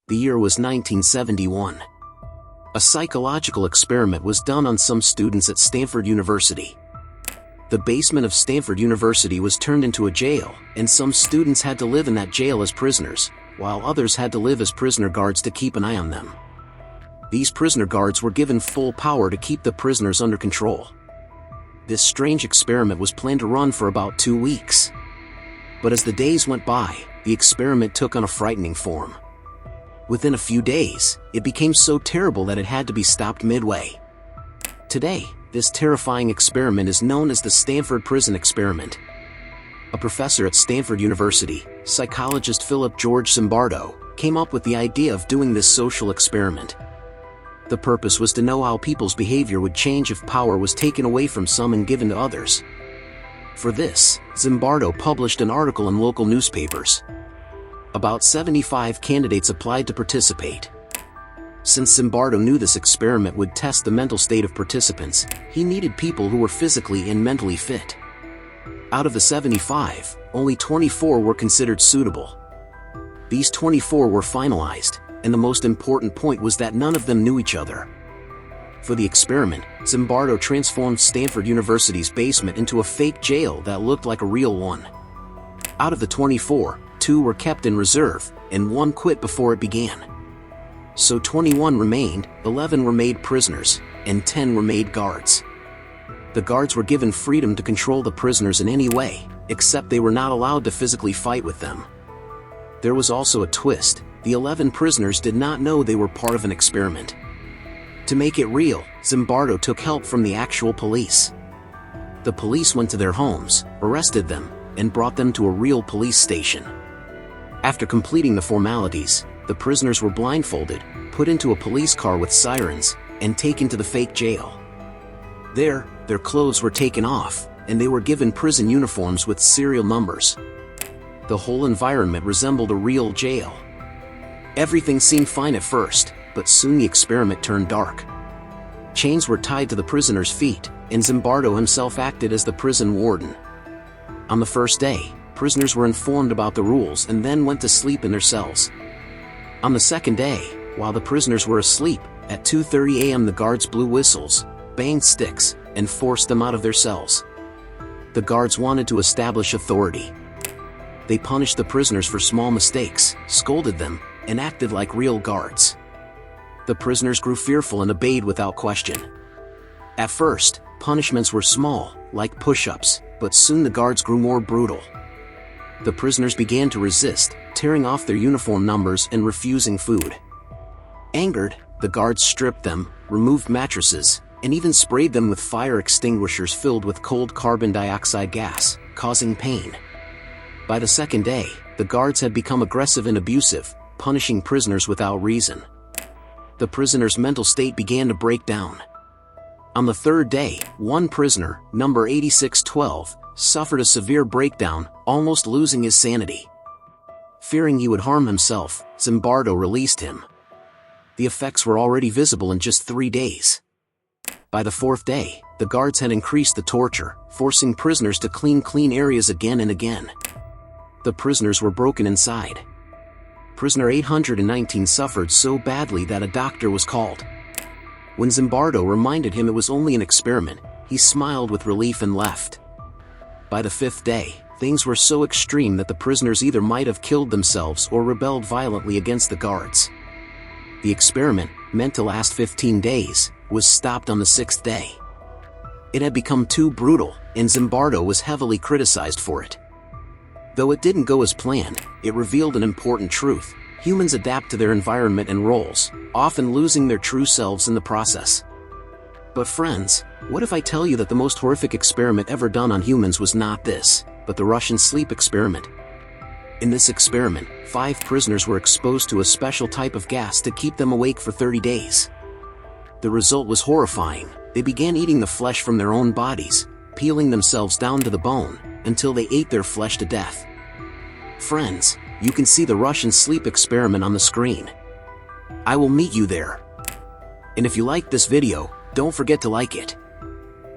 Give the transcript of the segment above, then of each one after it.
The year was 1971. A psychological experiment was done on some students at Stanford University. The basement of Stanford University was turned into a jail, and some students had to live in that jail as prisoners, while others had to live as prisoner guards to keep an eye on them. These prisoner guards were given full power to keep the prisoners under control. This strange experiment was planned to run for about 2 weeks. But as the days went by, the experiment took on a frightening form. Within a few days, it became so terrible that it had to be stopped midway. Today, this terrifying experiment is known as the Stanford Prison Experiment. A professor at Stanford University, psychologist Philip George Zimbardo, came up with the idea of doing this social experiment. The purpose was to know how people's behavior would change if power was taken away from some and given to others. For this, Zimbardo published an article in local newspapers. About 75 candidates applied to participate. Since Zimbardo knew this experiment would test the mental state of participants, he needed people who were physically and mentally fit. Out of the 75, only 24 were considered suitable. These 24 were finalized, and the most important point was that none of them knew each other. For the experiment, Zimbardo transformed Stanford University's basement into a fake jail that looked like a real one. Out of the 24, 2 were kept in reserve, and 1 quit before it began. So 21 remained, 11 were made prisoners, and 10 were made guards. The guards were given freedom to control the prisoners in any way, except they were not allowed to physically fight with them. There was also a twist. The 11 prisoners did not know they were part of an experiment. To make it real, Zimbardo took help from the actual police. The police went to their homes, arrested them, and brought them to a real police station. After completing the formalities, the prisoners were blindfolded, put into a police car with sirens, and taken to the fake jail. There, their clothes were taken off, and they were given prison uniforms with serial numbers. The whole environment resembled a real jail. Everything seemed fine at first, but soon the experiment turned dark. Chains were tied to the prisoners' feet, and Zimbardo himself acted as the prison warden. On the first day, prisoners were informed about the rules and then went to sleep in their cells. On the second day, while the prisoners were asleep, at 2:30 a.m. the guards blew whistles, banged sticks, and forced them out of their cells. The guards wanted to establish authority. They punished the prisoners for small mistakes, scolded them, and acted like real guards. The prisoners grew fearful and obeyed without question. At first, punishments were small, like push-ups, but soon the guards grew more brutal. The prisoners began to resist, tearing off their uniform numbers and refusing food. Angered, the guards stripped them, removed mattresses, and even sprayed them with fire extinguishers filled with cold carbon dioxide gas, causing pain. By the second day, the guards had become aggressive and abusive, punishing prisoners without reason. The prisoners' mental state began to break down. On the third day, one prisoner, number 8612, suffered a severe breakdown, almost losing his sanity. Fearing he would harm himself, Zimbardo released him. The effects were already visible in just 3 days. By the 4th day, the guards had increased the torture, forcing prisoners to clean areas again and again. The prisoners were broken inside. Prisoner 819 suffered so badly that a doctor was called. When Zimbardo reminded him it was only an experiment, he smiled with relief and left. By the 5th day, things were so extreme that the prisoners either might have killed themselves or rebelled violently against the guards. The experiment, meant to last 15 days, was stopped on the 6th day. It had become too brutal, and Zimbardo was heavily criticized for it. Though it didn't go as planned, it revealed an important truth. Humans adapt to their environment and roles, often losing their true selves in the process. But friends, what if I tell you that the most horrific experiment ever done on humans was not this, but the Russian sleep experiment? In this experiment, 5 prisoners were exposed to a special type of gas to keep them awake for 30 days. The result was horrifying. They began eating the flesh from their own bodies, peeling themselves down to the bone, until they ate their flesh to death. Friends, you can see the Russian sleep experiment on the screen. I will meet you there. And if you liked this video, don't forget to like it.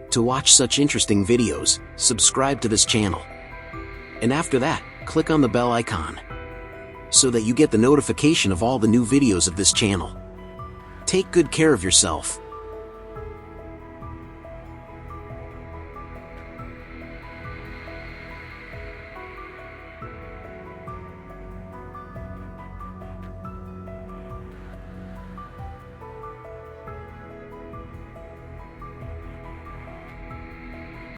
To watch such interesting videos, subscribe to this channel. And after that, click on the bell icon. so that you get the notification of all the new videos of this channel. Take good care of yourself.